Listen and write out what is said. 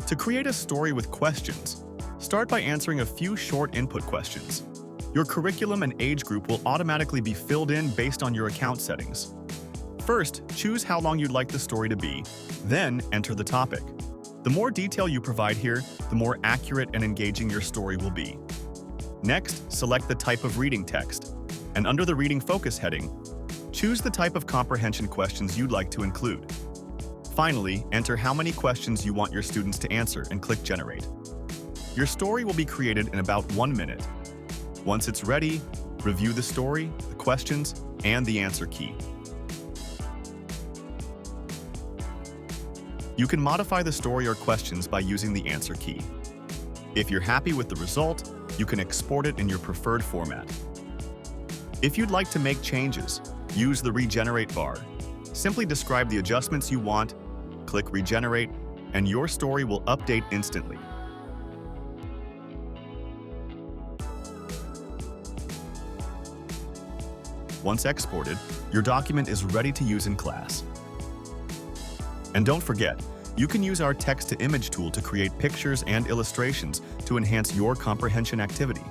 To create a story with questions, start by answering a few short input questions. Your curriculum and age group will automatically be filled in based on your account settings. First, choose how long you'd like the story to be, then enter the topic. The more detail you provide here, the more accurate and engaging your story will be. Next, select the type of reading text, and under the Reading Focus heading, choose the type of comprehension questions you'd like to include. Finally, enter how many questions you want your students to answer and click Generate. Your story will be created in about 1 minute. Once it's ready, review the story, the questions, and the answer key. You can modify the story or questions by using the answer key. If you're happy with the result, you can export it in your preferred format. If you'd like to make changes, use the Regenerate bar. Simply describe the adjustments you want, click Regenerate, and your story will update instantly. Once exported, your document is ready to use in class. And don't forget, you can use our text-to-image tool to create pictures and illustrations to enhance your comprehension activity.